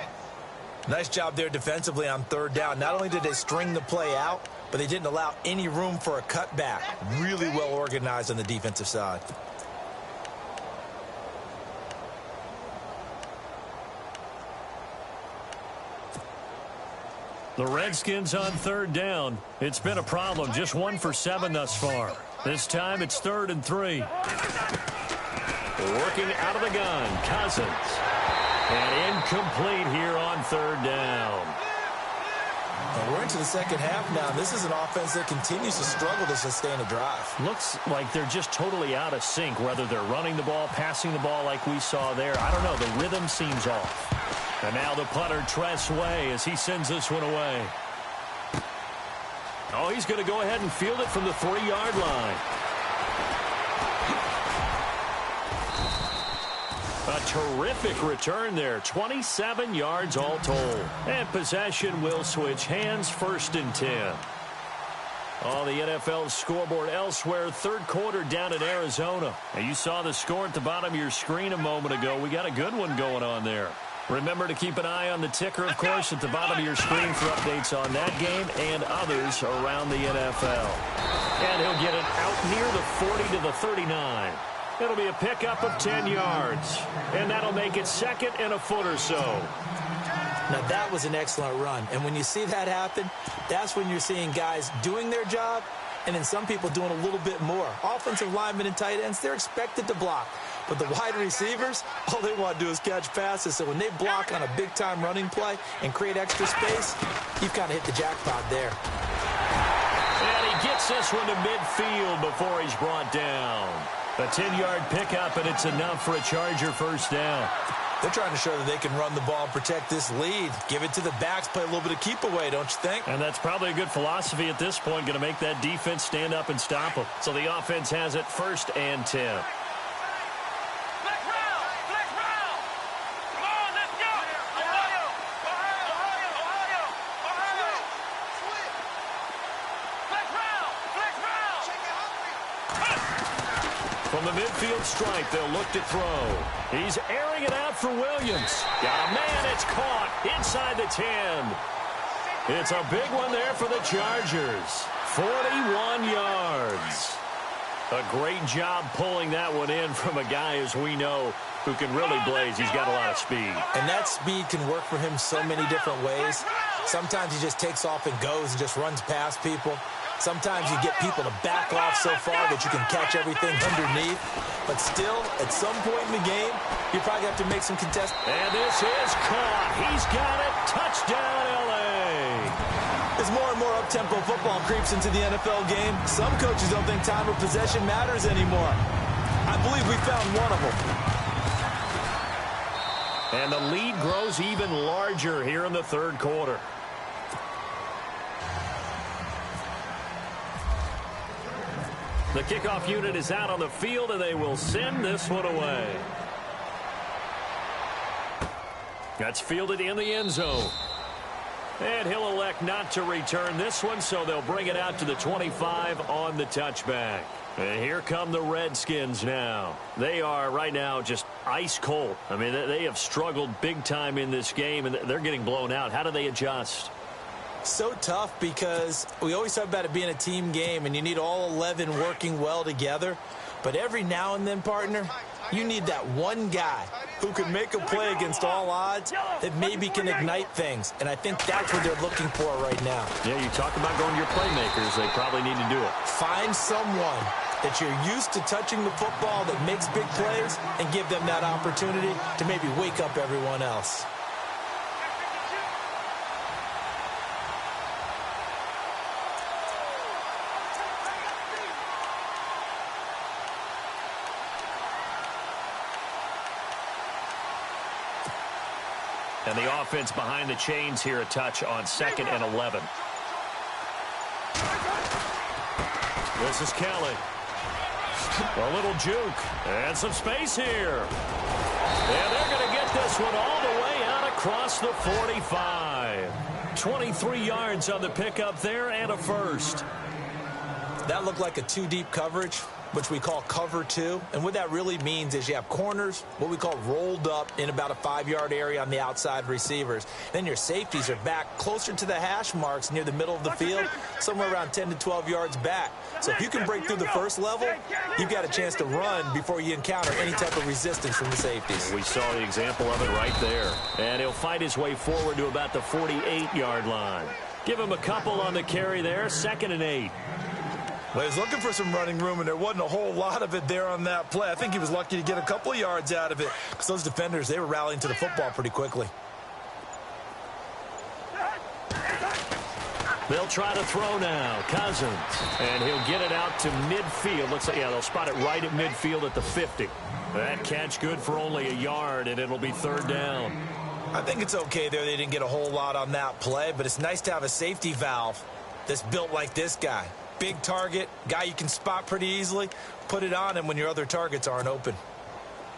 C: Nice job there defensively on 3rd down. Not only did they string the play out, but they didn't allow any room for a cutback. Really well organized on the defensive side.
A: The Redskins on 3rd down. It's been a problem. Just 1 for 7 thus far. This time it's 3rd and 3. Working out of the gun, Cousins. And incomplete here on 3rd down.
C: And we're into the second half now. This is an offense that continues to struggle to sustain a drive.
A: Looks like they're just totally out of sync, whether they're running the ball, passing the ball like we saw there. I don't know. The rhythm seems off. And now the punter, Tress Way, as he sends this one away. Oh, he's going to go ahead and field it from the 3-yard line. A terrific return there. 27 yards all told. And possession will switch hands, 1st and 10. On the NFL scoreboard elsewhere, 3rd quarter down in Arizona. Now, you saw the score at the bottom of your screen a moment ago. We got a good one going on there. Remember to keep an eye on the ticker, of course, at the bottom of your screen for updates on that game and others around the NFL. And he'll get it out near the 40 to the 39. It'll be a pickup of 10 yards. And that'll make it 2nd and a foot or so.
C: Now, that was an excellent run. And when you see that happen, that's when you're seeing guys doing their job and then some people doing a little bit more. Offensive linemen and tight ends, they're expected to block. But the wide receivers, all they want to do is catch passes. So when they block on a big-time running play and create extra space, you've kind of hit the jackpot there.
A: And he gets this one to midfield before he's brought down. A 10-yard pickup, and it's enough for a Charger first down.
C: They're trying to show that they can run the ball and protect this lead. Give it to the backs, play a little bit of keep away, don't you think?
A: And that's probably a good philosophy at this point, going to make that defense stand up and stop them. So the offense has it 1st and 10. From the midfield stripe, they'll look to throw. He's airing it out for Williams. Got a man, it's caught inside the 10. It's a big one there for the Chargers. 41 yards. A great job pulling that one in from a guy, as we know, who can really blaze. He's got a lot of speed.
C: And that speed can work for him so many different ways. Sometimes he just takes off and goes and just runs past people. Sometimes you get people to back off so far that you can catch everything underneath. But still, at some point in the game, you probably have to make some contests.
A: And this is caught. He's got it. Touchdown, L.A.
C: As more and more up-tempo football creeps into the NFL game, some coaches don't think time of possession matters anymore. I believe we found one of them.
A: And the lead grows even larger here in the 3rd quarter. The kickoff unit is out on the field, and they will send this one away. That's fielded in the end zone. And he'll elect not to return this one, so they'll bring it out to the 25 on the touchback. And here come the Redskins now. They are right now just ice cold. I mean, they have struggled big time in this game, and they're getting blown out. How do they adjust?
C: So tough because we always talk about it being a team game and you need all 11 working well together. But every now and then, partner, you need that one guy who can make a play against all odds that maybe can ignite things. And I think that's what they're looking for right now.
A: Yeah, you talk about going to your playmakers. They probably need to do it.
C: Find someone that you're used to touching the football that makes big plays and give them that opportunity to maybe wake up everyone else.
A: And the offense behind the chains here, a touch on 2nd and 11. This is Kelly. A little juke. And some space here. And they're going to get this one all the way out across the 45. 23 yards on the pickup there and a first.
C: That looked like a 2-deep coverage, which we call cover 2. And what that really means is you have corners, what we call rolled up in about a 5-yard area on the outside receivers. Then your safeties are back closer to the hash marks near the middle of the field, somewhere around 10 to 12 yards back. So if you can break through the first level, you've got a chance to run before you encounter any type of resistance from the safeties.
A: We saw the example of it right there. And he'll fight his way forward to about the 48-yard line. Give him a couple on the carry there, 2nd and 8.
C: Well, he was looking for some running room, and there wasn't a whole lot of it there on that play. I think he was lucky to get a couple of yards out of it because those defenders, they were rallying to the football pretty quickly.
A: They'll try to throw now. Cousins. And he'll get it out to midfield. Looks like, yeah, they'll spot it right at midfield at the 50. That catch good for only a yard, and it'll be 3rd down.
C: I think it's okay there. They didn't get a whole lot on that play, but it's nice to have a safety valve that's built like this guy. Big target, guy you can spot pretty easily. Put it on him when your other targets aren't open.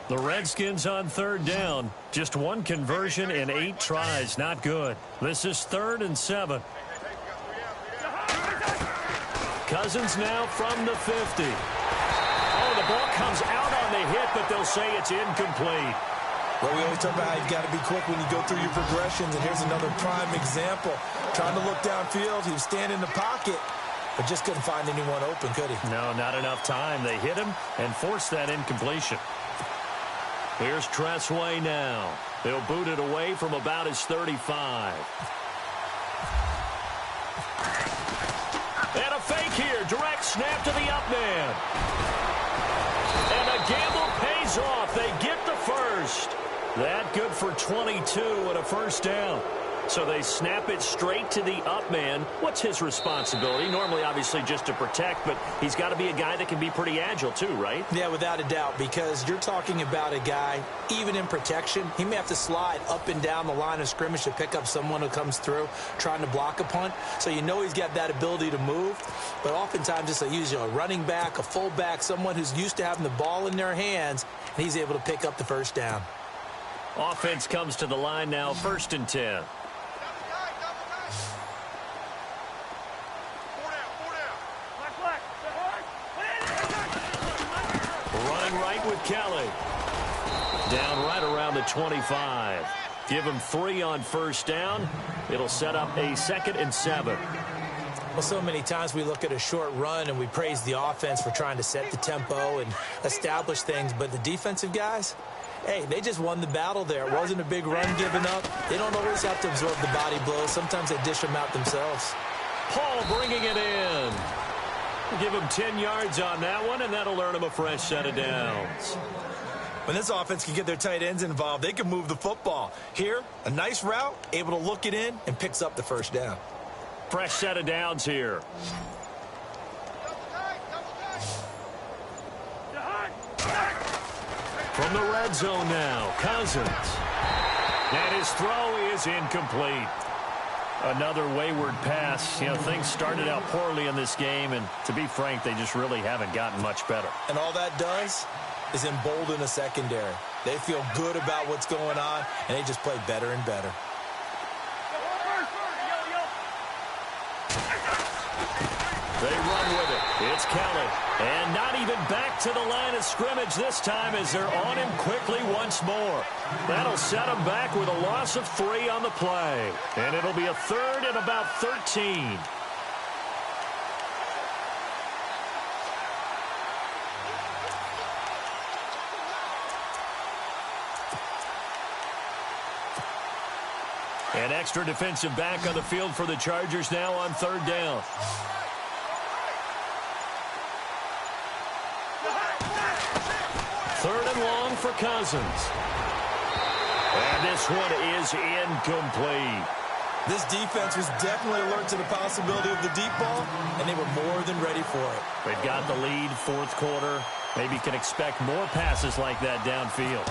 A: The Redskins on 3rd down. Just one conversion in 8 tries. Not good. This is 3rd and 7. Cousins now from the 50. Oh, the ball comes out on the hit, but they'll say it's incomplete.
C: Well, we always talk about how you've got to be quick when you go through your progressions, and here's another prime example. Trying to look downfield, he was standing in the pocket, but just couldn't find anyone open, could he?
A: No, not enough time. They hit him and forced that incompletion. Here's Tressway now. They'll boot it away from about his 35. And a fake here. Direct snap to the up man. And the gamble pays off. They get the first. That good for 22 and a first down. So they snap it straight to the up man. What's his responsibility? Normally, obviously, just to protect, but he's got to be a guy that can be pretty agile too, right?
B: Yeah, without a doubt, because you're talking about a guy, even in protection, he may have to slide up and down the line of scrimmage to pick up someone who comes through trying to block a punt. So you know he's got that ability to move, but oftentimes it's usually a running back, a fullback, someone who's used to having the ball in their hands, and he's able to pick up the first down.
A: Offense comes to the line now, 1st and 10. Running right with Kelly. Down right around the 25. Give him 3 on 1st down. It'll set up a 2nd and 7.
B: Well, so many times we look at a short run and we praise the offense for trying to set the tempo and establish things, but the defensive guys, hey, they just won the battle there. It wasn't a big run given up. They don't always have to absorb the body blows. Sometimes they dish them out themselves.
A: Paul bringing it in. Give him 10 yards on that one, and that'll earn him a fresh set of downs.
C: When this offense can get their tight ends involved, they can move the football. Here, a nice route, able to look it in, and picks up the first down.
A: Fresh set of downs here. From the red zone now, Cousins. And his throw is incomplete. Another wayward pass. You know, things started out poorly in this game, and to be frank, they just really haven't gotten much better.
C: And all that does is embolden a secondary. They feel good about what's going on, and they just play better and better.
A: They run with it. It's Kelly. And not even back to the line of scrimmage this time as they're on him quickly once more. That'll set him back with a loss of 3 on the play. And it'll be a 3rd and about 13. An extra defensive back on the field for the Chargers now on 3rd down. Third and long for Cousins. And this one is incomplete.
C: This defense was definitely alert to the possibility of the deep ball, and they were more than ready for it.
A: They've got the lead, 4th quarter. Maybe can expect more passes like that downfield.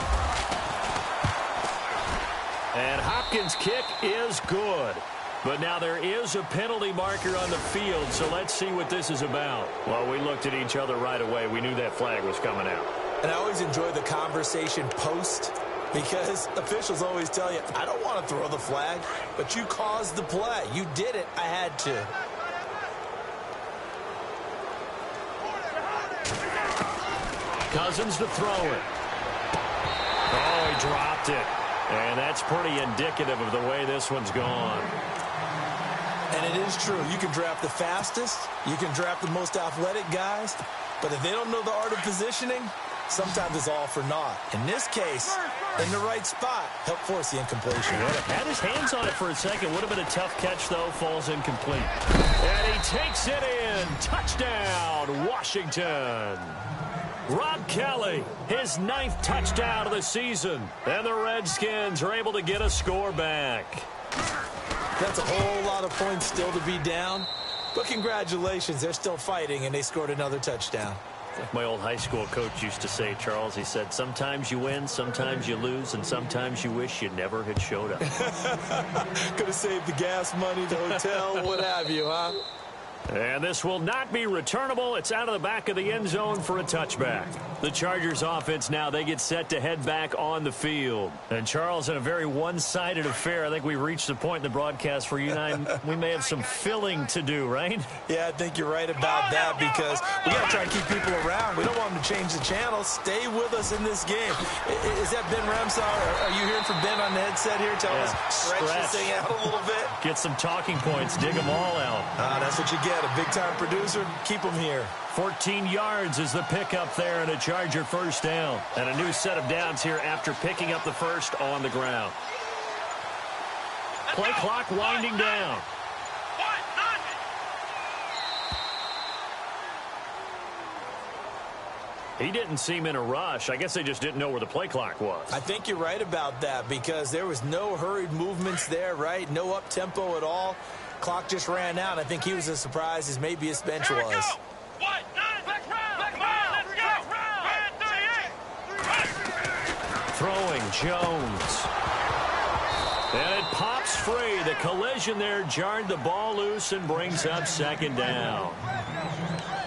A: And Hopkins' kick is good. But now there is a penalty marker on the field, so let's see what this is about. Well, we looked at each other right away. We knew that flag was coming out.
C: And I always enjoy the conversation post, because officials always tell you, I don't want to throw the flag, but you caused the play. You did it. I had to.
A: Cousins to throw it. Oh, he dropped it. And that's pretty indicative of the way this one's gone.
C: And it is true. You can draft the fastest. You can draft the most athletic guys. But if they don't know the art of positioning, sometimes it's all for naught. In this case, in the right spot, helped force the incompletion.
A: Had his hands on it for a second. Would have been a tough catch, though. Falls incomplete. And he takes it in. Touchdown, Washington. Rob Kelly, his 9th touchdown of the season. And the Redskins are able to get a score back.
C: That's a whole lot of points still to be down. But congratulations, they're still fighting, and they scored another touchdown.
A: Like my old high school coach used to say, Charles, he said, sometimes you win, sometimes you lose, and sometimes you wish you never had showed up.
C: Could have saved the gas money, the hotel, what have you, huh?
A: And this will not be returnable. It's out of the back of the end zone for a touchback. The Chargers offense now, they get set to head back on the field. And Charles, in a very one-sided affair, I think we reached the point in the broadcast where you and I, we may have some filling to do, right?
C: Yeah, I think you're right about that, because we got to try and keep people around. We don't want them to change the channel. Stay with us in this game. Is that Ben Ramsar? Are you hearing from Ben on the headset here? Tell us, stretch this thing out a little bit.
A: Get some talking points. Dig them all out.
C: That's what you get. A big-time producer. Keep them here.
A: 14 yards is the pickup there, and a Charger first down. And a new set of downs here after picking up the first on the ground. Play clock winding down. He didn't seem in a rush. I guess they just didn't know where the play clock was.
C: I think you're right about that because there was no hurried movements there, right? No up-tempo at all. Clock just ran out. I think he was as surprised as maybe his bench was.
A: Throwing Jones. And it pops free. The collision there jarred the ball loose and brings up second down.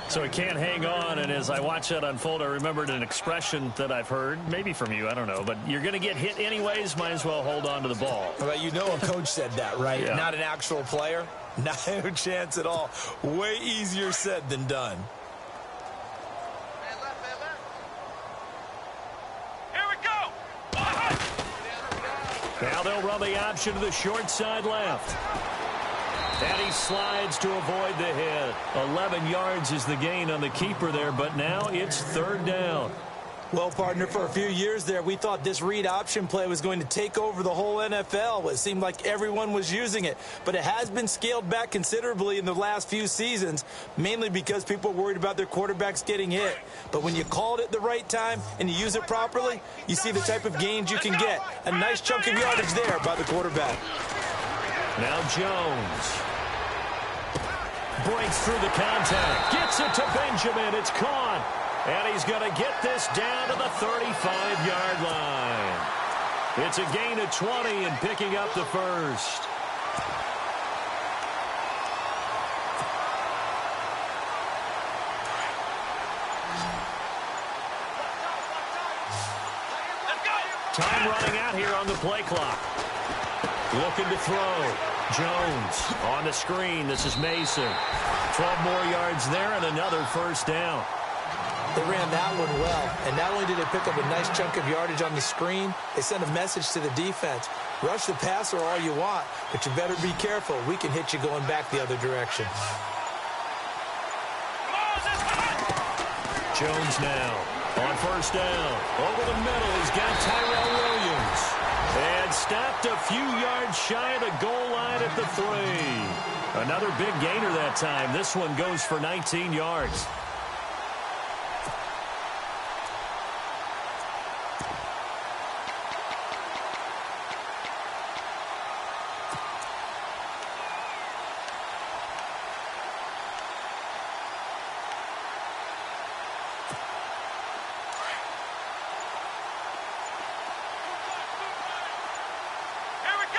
A: So he can't hang on, and as I watch that unfold, I remembered an expression that I've heard, maybe from you, I don't know, but you're going to get hit anyways, might as well hold on to the ball.
C: Well, you know a coach said that, right?
A: Yeah.
C: Not an actual player. No chance at all. Way easier said than done.
D: Here we go.
A: Now they'll run the option to the short side left. And he slides to avoid the hit. 11 yards is the gain on the keeper there, but now it's third down.
C: Well, partner, for a few years there, we thought this read option play was going to take over the whole NFL. It seemed like everyone was using it, but it has been scaled back considerably in the last few seasons, mainly because people are worried about their quarterbacks getting hit. But when you call it at the right time and you use it properly, you see the type of gains you can get. A nice chunk of yardage there by the quarterback.
A: Now Jones breaks through the contact, gets it to Benjamin. It's caught, and he's going to get this down to the 35-yard line. It's a gain of 20 and picking up the first. Time running out here on the play clock. Looking to throw. Jones on the screen. This is Mason. 12 more yards there and another first down.
C: They ran that one well, and not only did they pick up a nice chunk of yardage on the screen, they sent a message to the defense. Rush the passer all you want, but you better be careful. We can hit you going back the other direction.
A: Jones now on first down. Over the middle, he's got Tyrell Williams. And stopped a few yards shy of the goal line at the 3. Another big gainer that time. This one goes for 19 yards.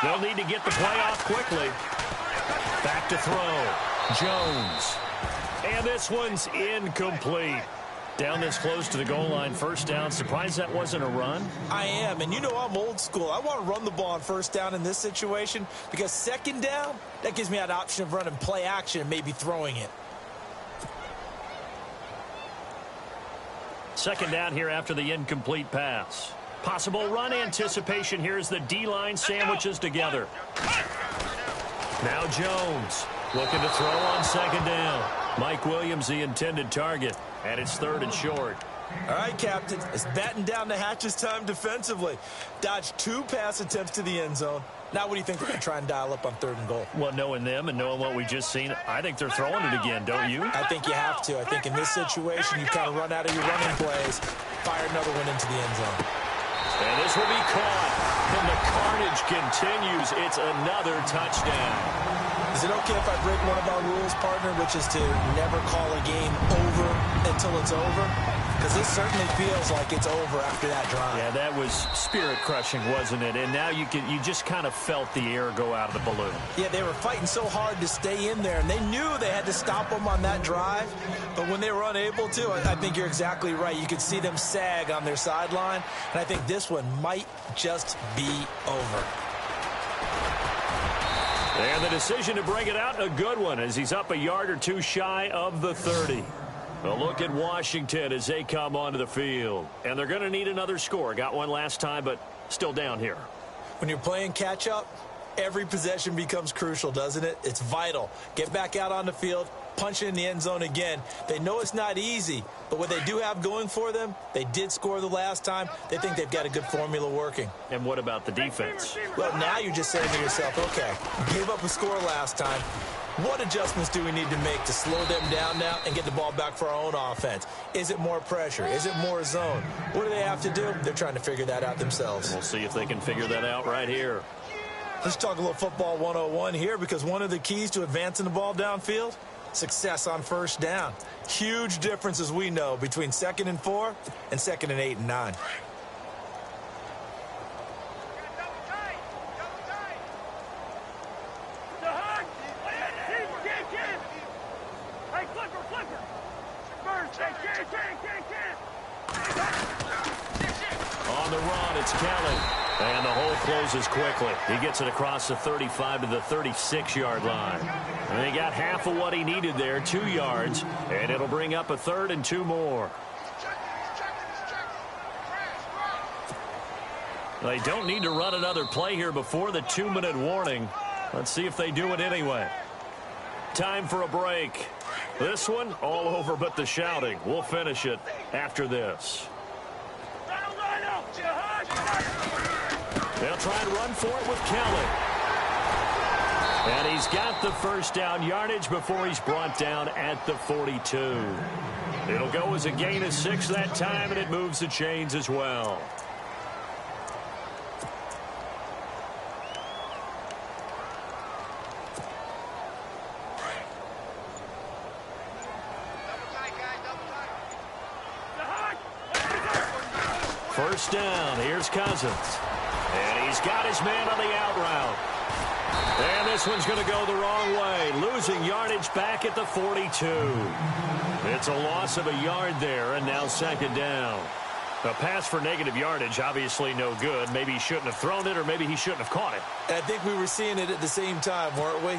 A: They'll need to get the play off quickly. Back to throw. Jones. And this one's incomplete. Down this close to the goal line, first down. Surprised that wasn't a run?
C: I am, and you know I'm old school. I want to run the ball on first down in this situation because second down, that gives me that option of running play action and maybe throwing it.
A: Second down here after the incomplete pass. Possible run anticipation here as the D-line sandwiches together. Now Jones looking to throw on second down. Mike Williams, the intended target, and it's third and short.
C: All right, Captain, it's batten down the hatches time defensively. Dodged 2 pass attempts to the end zone. Now what do you think they're going to try and dial up on third and goal?
A: Well, knowing them and knowing what we just seen, I think they're throwing it again, don't you?
C: I think you have to. I think in this situation, you kind of run out of your running plays, fire another one into the end zone.
A: And this will be caught. And the carnage continues. It's another touchdown.
C: Is it okay if I break one of our rules, partner, which is to never call a game over until it's over? Because this certainly feels like it's over after that drive.
A: Yeah, that was spirit-crushing, wasn't it? And now you just kind of felt the air go out of the balloon.
C: Yeah, they were fighting so hard to stay in there, and they knew they had to stop them on that drive. But when they were unable to, I think you're exactly right. You could see them sag on their sideline, and I think this one might just be over.
A: And the decision to bring it out, a good one, as he's up a yard or two shy of the 30. A look at Washington as they come onto the field. And they're going to need another score. Got one last time, but still down here.
C: When you're playing catch-up, every possession becomes crucial, doesn't it? It's vital. Get back out on the field, punch it in the end zone again. They know it's not easy, but what they do have going for them, they did score the last time. They think they've got a good formula working.
A: And what about the defense?
C: Well, now you're just saying to yourself, okay, gave up a score last time. What adjustments do we need to make to slow them down now and get the ball back for our own offense? Is it more pressure? Is it more zone? What do they have to do? They're trying to figure that out themselves.
A: We'll see if they can figure that out right here.
C: Let's talk a little football 101 here, because one of the keys to advancing the ball downfield, success on first down. Huge difference, as we know, between 2nd and 4 and 2nd and 8 and 9.
A: On the run, it's Kelly. And the hole closes quickly. He gets it across the 35 to the 36-yard line. And he got half of what he needed there, 2 yards. And it'll bring up a 3rd and 2 more. They don't need to run another play here before the 2-minute warning. Let's see if they do it anyway. Time for a break. This one, all over but the shouting. We'll finish it after this. They'll try and run for it with Kelly. And he's got the first down yardage before he's brought down at the 42. It'll go as a gain of 6 that time, and it moves the chains as well. First down, here's Cousins. And he's got his man on the out route. And this one's going to go the wrong way, losing yardage back at the 42. It's a loss of a yard there, and now 2nd down. A pass for negative yardage, obviously no good. Maybe he shouldn't have thrown it, or maybe he shouldn't have caught it.
C: I think we were seeing it at the same time, weren't we?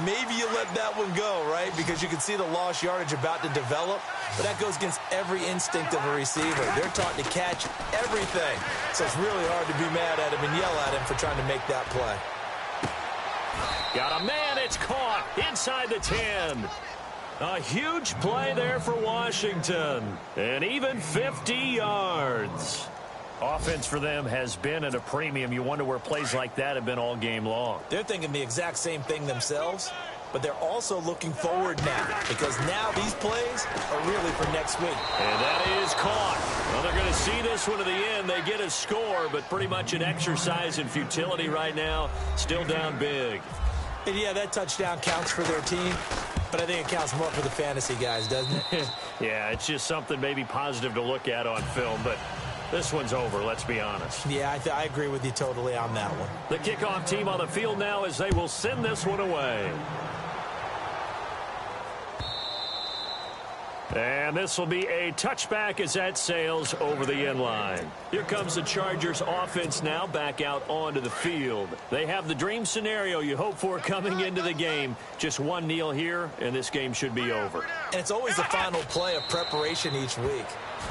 C: Maybe you let that one go, right? Because you can see the lost yardage about to develop. But that goes against every instinct of a receiver. They're taught to catch everything. So it's really hard to be mad at him and yell at him for trying to make that play.
A: Got a man, it's caught inside the 10. A huge play there for Washington. And even 50 yards. Offense for them has been at a premium. You wonder where plays like that have been all game long.
C: They're thinking the exact same thing themselves, but they're also looking forward now, because now these plays are really for next week.
A: And that is caught. Well, they're going to see this one to the end. They get a score, but pretty much an exercise in futility right now. Still down big.
C: And yeah, that touchdown counts for their team, but I think it counts more for the fantasy guys, doesn't it?
A: Yeah, it's just something maybe positive to look at on film, but this one's over, let's be honest.
C: Yeah, I agree with you totally on that one.
A: The kickoff team on the field now as they will send this one away. And this will be a touchback as that sails over the end line. Here comes the Chargers offense now back out onto the field. They have the dream scenario you hope for coming into the game. Just one kneel here, and this game should be over.
C: And it's always the final play of preparation each week.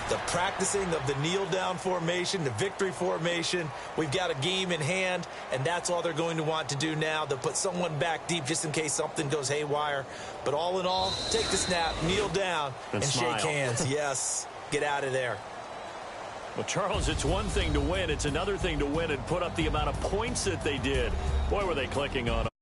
C: The practicing of the kneel-down formation, the victory formation. We've got a game in hand, and that's all they're going to want to do now. They'll put someone back deep just in case something goes haywire. But all in all, take the snap, kneel down, and shake hands. Yes, get out of there.
A: Well, Charles, it's one thing to win. It's another thing to win and put up the amount of points that they did. Boy, were they clicking on them.